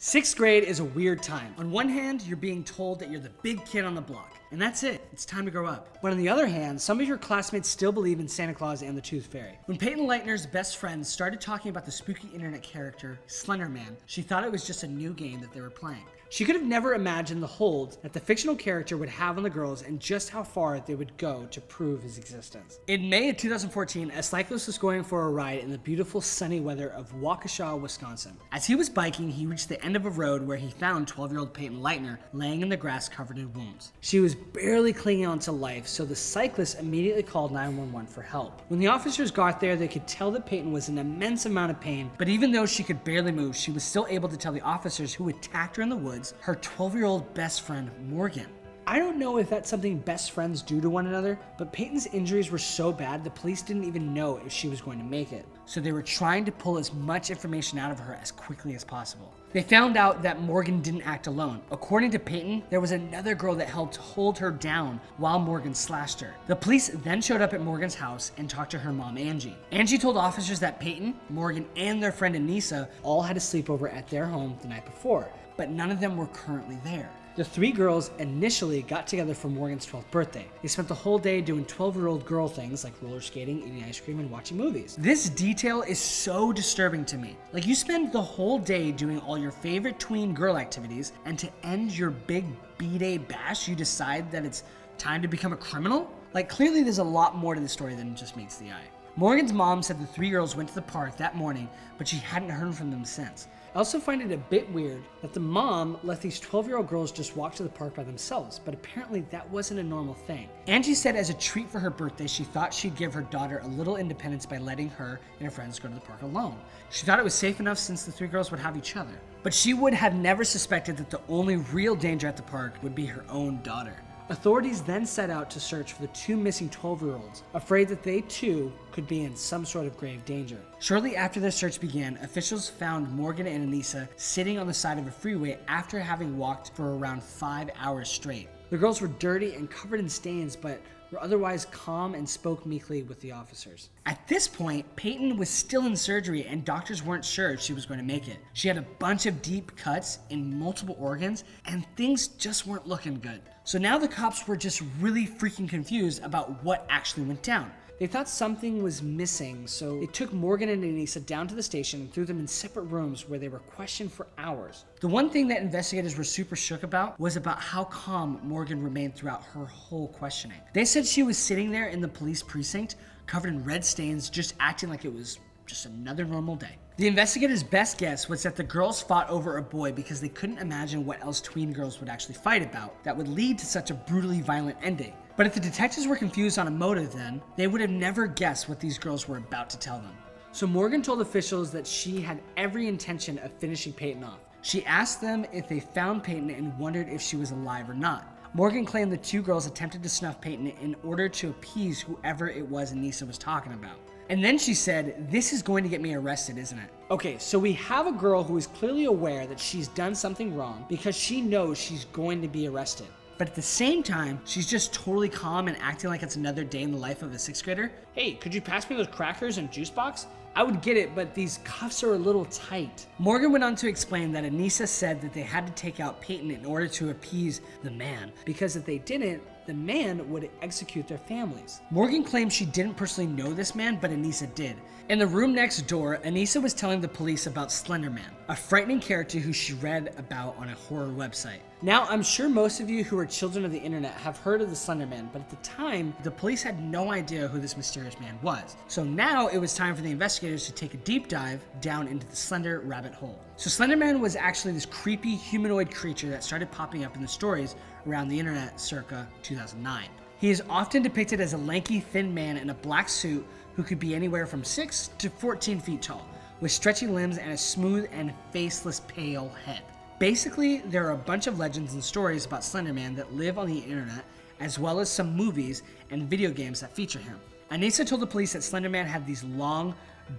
Sixth grade is a weird time. On one hand, you're being told that you're the big kid on the block, and that's it. It's time to grow up. But on the other hand, some of your classmates still believe in Santa Claus and the Tooth Fairy. When Peyton Leitner's best friends started talking about the spooky internet character, Slender Man, she thought it was just a new game that they were playing. She could have never imagined the hold that the fictional character would have on the girls and just how far they would go to prove his existence. In May of 2014, a cyclist was going for a ride in the beautiful sunny weather of Waukesha, Wisconsin. As he was biking, he reached the end of a road where he found 12-year-old Peyton Leitner laying in the grass covered in wounds. She was barely clinging on to life, so the cyclist immediately called 911 for help. When the officers got there, they could tell that Peyton was in an immense amount of pain, but even though she could barely move, she was still able to tell the officers who attacked her in the woods her 12-year-old best friend, Morgan. I don't know if that's something best friends do to one another, but Peyton's injuries were so bad the police didn't even know if she was going to make it. So they were trying to pull as much information out of her as quickly as possible. They found out that Morgan didn't act alone. According to Peyton, there was another girl that helped hold her down while Morgan slashed her. The police then showed up at Morgan's house and talked to her mom, Angie. Angie told officers that Peyton, Morgan, and their friend Anissa all had a sleepover at their home the night before, but none of them were currently there. The three girls initially got together for Morgan's 12th birthday. They spent the whole day doing 12-year-old girl things like roller skating, eating ice cream, and watching movies. This detail is so disturbing to me. Like, you spend the whole day doing all your favorite tween girl activities, and to end your big B-Day bash, you decide that it's time to become a criminal? Like, clearly there's a lot more to the story than just meets the eye. Morgan's mom said the three girls went to the park that morning, but she hadn't heard from them since. I also find it a bit weird that the mom let these 12-year-old girls just walk to the park by themselves, but apparently that wasn't a normal thing. Angie said as a treat for her birthday, she thought she'd give her daughter a little independence by letting her and her friends go to the park alone. She thought it was safe enough since the three girls would have each other. But she would have never suspected that the only real danger at the park would be her own daughter. Authorities then set out to search for the two missing 12-year-olds, afraid that they too could be in some sort of grave danger. Shortly after the search began, officials found Morgan and Anissa sitting on the side of a freeway after having walked for around 5 hours straight. The girls were dirty and covered in stains, but were otherwise calm and spoke meekly with the officers. At this point, Peyton was still in surgery and doctors weren't sure if she was going to make it. She had a bunch of deep cuts in multiple organs and things just weren't looking good. So now the cops were just really freaking confused about what actually went down. They thought something was missing, so they took Morgan and Anissa down to the station and threw them in separate rooms where they were questioned for hours. The one thing that investigators were super shook about was about how calm Morgan remained throughout her whole questioning. They said she was sitting there in the police precinct, covered in red stains, just acting like it was just another normal day. The investigators' best guess was that the girls fought over a boy because they couldn't imagine what else tween girls would actually fight about that would lead to such a brutally violent ending. But if the detectives were confused on a motive then, they would have never guessed what these girls were about to tell them. So Morgan told officials that she had every intention of finishing Peyton off. She asked them if they found Peyton and wondered if she was alive or not. Morgan claimed the two girls attempted to snuff Peyton in order to appease whoever it was Anissa was talking about. And then she said, "This is going to get me arrested, isn't it?" Okay, so we have a girl who is clearly aware that she's done something wrong because she knows she's going to be arrested. But at the same time, she's just totally calm and acting like it's another day in the life of a sixth grader. Hey, could you pass me those crackers and juice box? I would get it, but these cuffs are a little tight. Morgan went on to explain that Anissa said that they had to take out Peyton in order to appease the man, because if they didn't, the man would execute their families. Morgan claimed she didn't personally know this man, but Anissa did. In the room next door, Anissa was telling the police about Slender Man, a frightening character who she read about on a horror website. Now, I'm sure most of you who are children of the internet have heard of the Slender Man, but at the time, the police had no idea who this mysterious man was. So now it was time for the investigators to take a deep dive down into the Slender rabbit hole. So Slender Man was actually this creepy humanoid creature that started popping up in the stories around the internet circa 2009. He is often depicted as a lanky, thin man in a black suit who could be anywhere from 6 to 14 feet tall, with stretchy limbs and a smooth and faceless pale head. Basically, there are a bunch of legends and stories about Slender Man that live on the internet, as well as some movies and video games that feature him. Anissa told the police that Slender Man had these long,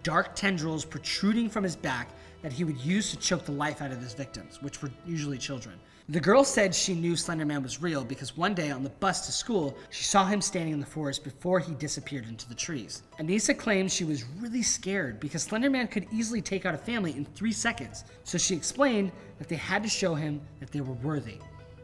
dark tendrils protruding from his back that he would use to choke the life out of his victims, which were usually children. The girl said she knew Slender Man was real because one day on the bus to school, she saw him standing in the forest before he disappeared into the trees. Anissa claims she was really scared because Slender Man could easily take out a family in 3 seconds, so she explained that they had to show him that they were worthy.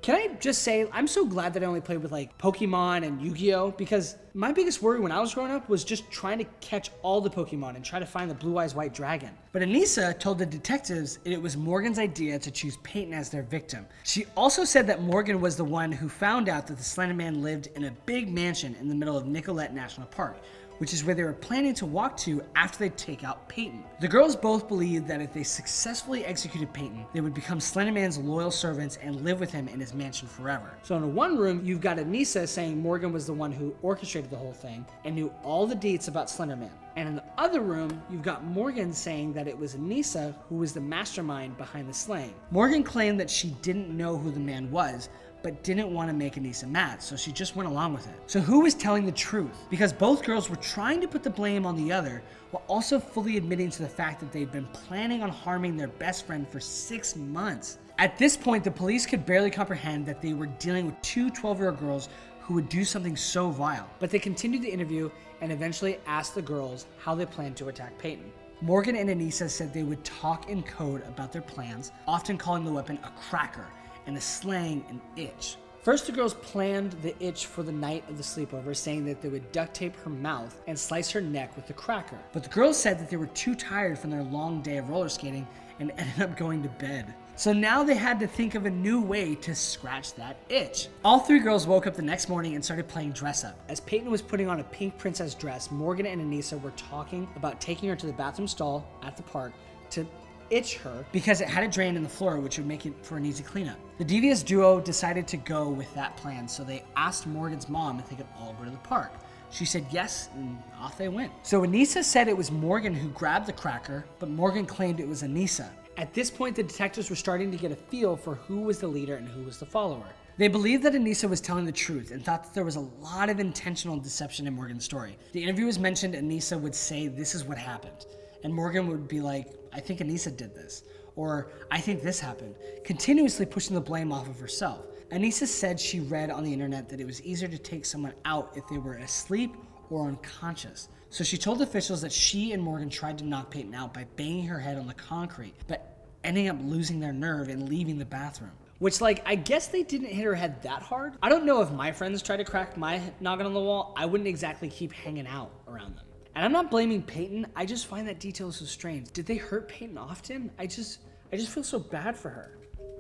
Can I just say, I'm so glad that I only played with like Pokemon and Yu-Gi-Oh! Because my biggest worry when I was growing up was just trying to catch all the Pokemon and try to find the Blue Eyes White Dragon. But Anissa told the detectives it was Morgan's idea to choose Peyton as their victim. She also said that Morgan was the one who found out that the Slender Man lived in a big mansion in the middle of Nicollet National Park, which is where they were planning to walk to after they take out Peyton. The girls both believed that if they successfully executed Peyton, they would become Slender Man's loyal servants and live with him in his mansion forever. So in one room, you've got Anissa saying Morgan was the one who orchestrated the whole thing and knew all the deets about Slender Man. And in the other room, you've got Morgan saying that it was Anissa who was the mastermind behind the slaying. Morgan claimed that she didn't know who the man was, but didn't want to make Anissa mad, so she just went along with it. So who was telling the truth? Because both girls were trying to put the blame on the other, while also fully admitting to the fact that they'd been planning on harming their best friend for 6 months. At this point, the police could barely comprehend that they were dealing with two 12-year-old girls who would do something so vile. But they continued the interview and eventually asked the girls how they planned to attack Peyton. Morgan and Anissa said they would talk in code about their plans, often calling the weapon a cracker, and the slang an itch. First, the girls planned the itch for the night of the sleepover, saying that they would duct tape her mouth and slice her neck with the cracker. But the girls said that they were too tired from their long day of roller skating and ended up going to bed. So now they had to think of a new way to scratch that itch. All 3 girls woke up the next morning and started playing dress up. As Peyton was putting on a pink princess dress, Morgan and Anissa were talking about taking her to the bathroom stall at the park to itch her because it had a drain in the floor, which would make it for an easy cleanup. The devious duo decided to go with that plan, so they asked Morgan's mom if they could all go to the park. She said yes, and off they went. So Anissa said it was Morgan who grabbed the cracker, but Morgan claimed it was Anissa. At this point, the detectives were starting to get a feel for who was the leader and who was the follower. They believed that Anissa was telling the truth and thought that there was a lot of intentional deception in Morgan's story. The interviewers mentioned Anissa would say this is what happened, and Morgan would be like, I think Anissa did this, or I think this happened, continuously pushing the blame off of herself. Anissa said she read on the internet that it was easier to take someone out if they were asleep or unconscious. So she told officials that she and Morgan tried to knock Peyton out by banging her head on the concrete, but ending up losing their nerve and leaving the bathroom. Which, like, I guess they didn't hit her head that hard. I don't know if my friends tried to crack my noggin on the wall, I wouldn't exactly keep hanging out around them. And I'm not blaming Peyton, I just find that detail so strange. Did they hurt Peyton often? I just feel so bad for her.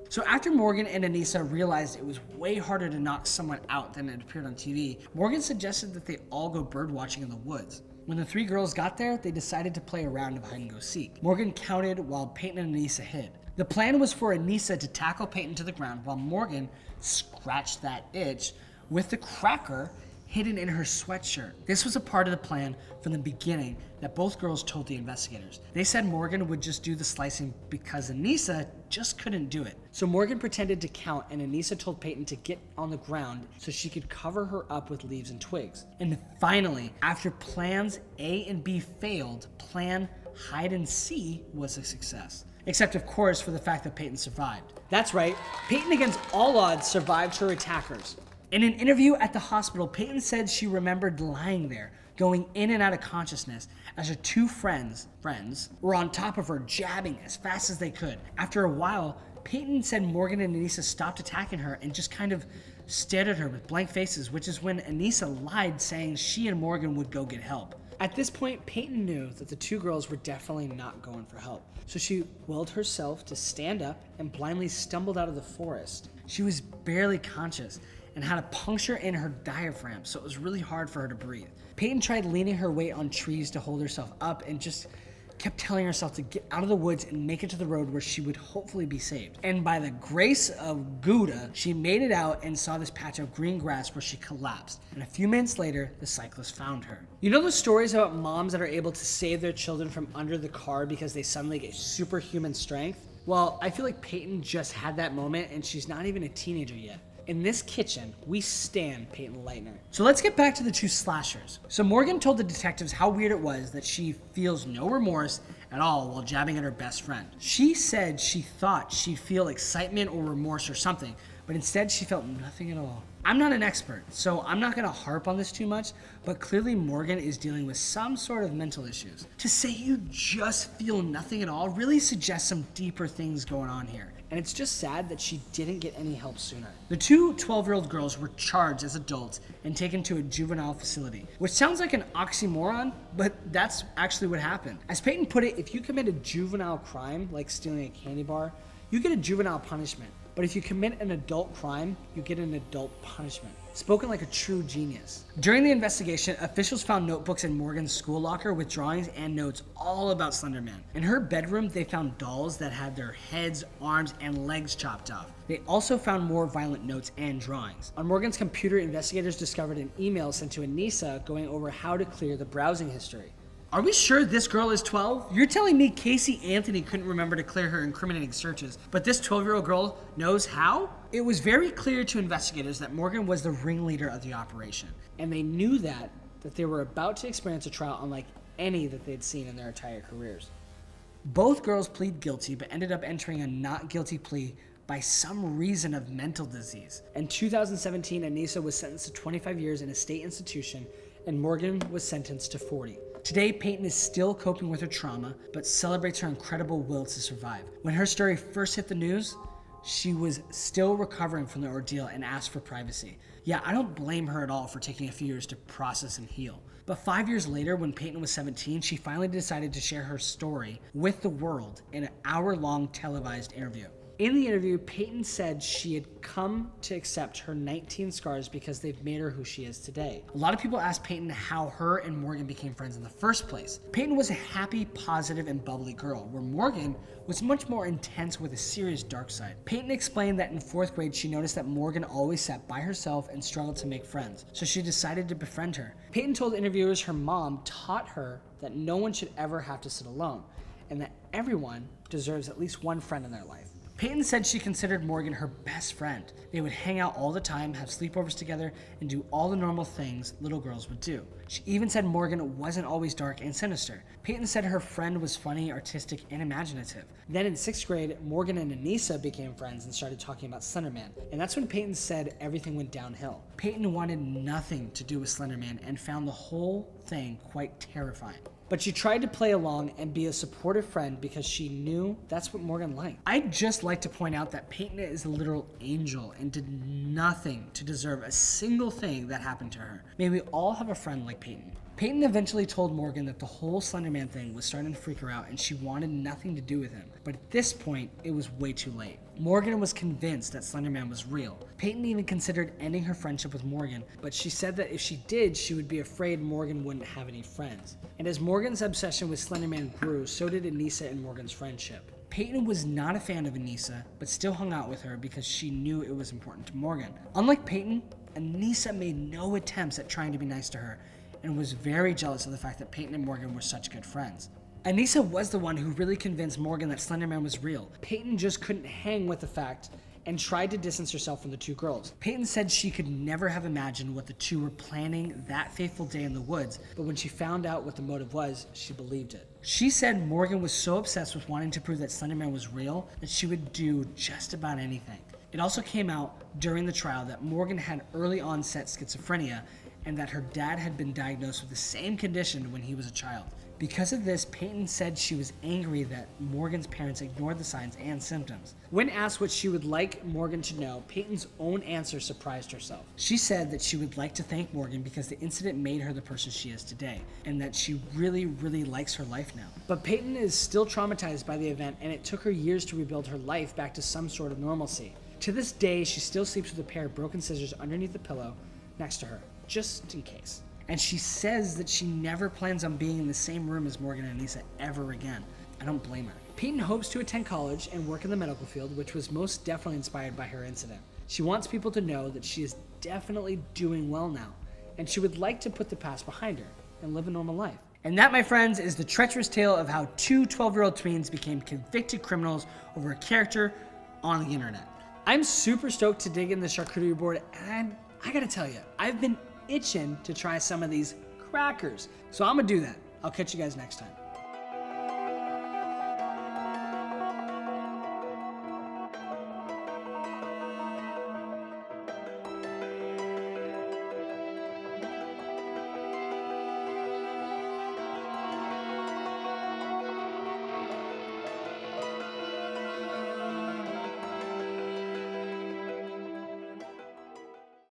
So after Morgan and Anissa realized it was way harder to knock someone out than it appeared on TV, Morgan suggested that they all go bird watching in the woods. When the 3 girls got there, they decided to play a round of hide and go seek. Morgan counted while Peyton and Anissa hid. The plan was for Anissa to tackle Peyton to the ground while Morgan scratched that itch with the cracker hidden in her sweatshirt. This was a part of the plan from the beginning that both girls told the investigators. They said Morgan would just do the slicing because Anissa just couldn't do it. So Morgan pretended to count and Anissa told Peyton to get on the ground so she could cover her up with leaves and twigs. And finally, after plans A and B failed, plan hide and see was a success. Except of course for the fact that Peyton survived. That's right, Peyton against all odds survived her attackers. In an interview at the hospital, Peyton said she remembered lying there, going in and out of consciousness as her 2 friends were on top of her, jabbing as fast as they could. After a while, Peyton said Morgan and Anissa stopped attacking her and just kind of stared at her with blank faces, which is when Anissa lied, saying she and Morgan would go get help. At this point, Peyton knew that the 2 girls were definitely not going for help, so she willed herself to stand up and blindly stumbled out of the forest. She was barely conscious and had a puncture in her diaphragm, so it was really hard for her to breathe. Peyton tried leaning her weight on trees to hold herself up and just kept telling herself to get out of the woods and make it to the road where she would hopefully be saved. And by the grace of Gouda, she made it out and saw this patch of green grass where she collapsed. And a few minutes later, the cyclist found her. You know those stories about moms that are able to save their children from under the car because they suddenly get superhuman strength? Well, I feel like Peyton just had that moment and she's not even a teenager yet. In this kitchen, we stand Peyton Leitner. So let's get back to the two slashers. So Morgan told the detectives how weird it was that she feels no remorse at all while jabbing at her best friend. She said she thought she'd feel excitement or remorse or something, but instead she felt nothing at all. I'm not an expert, so I'm not gonna harp on this too much, but clearly Morgan is dealing with some sort of mental issues. To say you just feel nothing at all really suggests some deeper things going on here. And it's just sad that she didn't get any help sooner. The two 12-year-old girls were charged as adults and taken to a juvenile facility, which sounds like an oxymoron, but that's actually what happened. As Peyton put it, if you commit a juvenile crime, like stealing a candy bar, you get a juvenile punishment. But if you commit an adult crime, you get an adult punishment. Spoken like a true genius. During the investigation, officials found notebooks in Morgan's school locker with drawings and notes all about Slender Man. In her bedroom, they found dolls that had their heads, arms, and legs chopped off. They also found more violent notes and drawings. On Morgan's computer, investigators discovered an email sent to Anissa going over how to clear the browsing history. Are we sure this girl is 12? You're telling me Casey Anthony couldn't remember to clear her incriminating searches, but this 12-year-old girl knows how? It was very clear to investigators that Morgan was the ringleader of the operation, and they knew that they were about to experience a trial unlike any that they'd seen in their entire careers. Both girls plead guilty, but ended up entering a not guilty plea by some reason of mental disease. In 2017, Anissa was sentenced to 25 years in a state institution, and Morgan was sentenced to 40. Today, Peyton is still coping with her trauma, but celebrates her incredible will to survive. When her story first hit the news, she was still recovering from the ordeal and asked for privacy. Yeah, I don't blame her at all for taking a few years to process and heal. But 5 years later, when Peyton was 17, she finally decided to share her story with the world in an hour-long televised interview. In the interview, Peyton said she had come to accept her 19 scars because they've made her who she is today. A lot of people asked Peyton how her and Morgan became friends in the first place. Peyton was a happy, positive, and bubbly girl, where Morgan was much more intense with a serious dark side. Peyton explained that in 4th grade, she noticed that Morgan always sat by herself and struggled to make friends, so she decided to befriend her. Peyton told interviewers her mom taught her that no one should ever have to sit alone, and that everyone deserves at least one friend in their life. Peyton said she considered Morgan her best friend. They would hang out all the time, have sleepovers together, and do all the normal things little girls would do. She even said Morgan wasn't always dark and sinister. Peyton said her friend was funny, artistic, and imaginative. Then in 6th grade, Morgan and Anissa became friends and started talking about Slender Man. And that's when Peyton said everything went downhill. Peyton wanted nothing to do with Slender Man and found the whole thing quite terrifying. But she tried to play along and be a supportive friend because she knew that's what Morgan liked. I'd just like to point out that Peyton is a literal angel and did nothing to deserve a single thing that happened to her. May we all have a friend like Peyton. Peyton eventually told Morgan that the whole Slender Man thing was starting to freak her out and she wanted nothing to do with him. But at this point, it was way too late. Morgan was convinced that Slender Man was real. Peyton even considered ending her friendship with Morgan, but she said that if she did, she would be afraid Morgan wouldn't have any friends. And as Morgan's obsession with Slender Man grew, so did Anissa and Morgan's friendship. Peyton was not a fan of Anissa, but still hung out with her because she knew it was important to Morgan. Unlike Peyton, Anissa made no attempts at trying to be nice to her, and was very jealous of the fact that Peyton and Morgan were such good friends. Anissa was the one who really convinced Morgan that Slender Man was real. Peyton just couldn't hang with the fact and tried to distance herself from the two girls. Peyton said she could never have imagined what the two were planning that fateful day in the woods, but when she found out what the motive was, she believed it. She said Morgan was so obsessed with wanting to prove that Slender Man was real that she would do just about anything. It also came out during the trial that Morgan had early onset schizophrenia and that her dad had been diagnosed with the same condition when he was a child. Because of this, Peyton said she was angry that Morgan's parents ignored the signs and symptoms. When asked what she would like Morgan to know, Peyton's own answer surprised herself. She said that she would like to thank Morgan because the incident made her the person she is today, and that she really, really likes her life now. But Peyton is still traumatized by the event, and it took her years to rebuild her life back to some sort of normalcy. To this day, she still sleeps with a pair of broken scissors underneath the pillow next to her, just in case. And she says that she never plans on being in the same room as Morgan and Anissa ever again. I don't blame her. Peyton hopes to attend college and work in the medical field, which was most definitely inspired by her incident. She wants people to know that she is definitely doing well now, and she would like to put the past behind her and live a normal life. And that, my friends, is the treacherous tale of how two 12-year-old tweens became convicted criminals over a character on the internet. I'm super stoked to dig in the charcuterie board, and I gotta tell you, I've been itching to try some of these crackers. So I'm gonna do that. I'll catch you guys next time.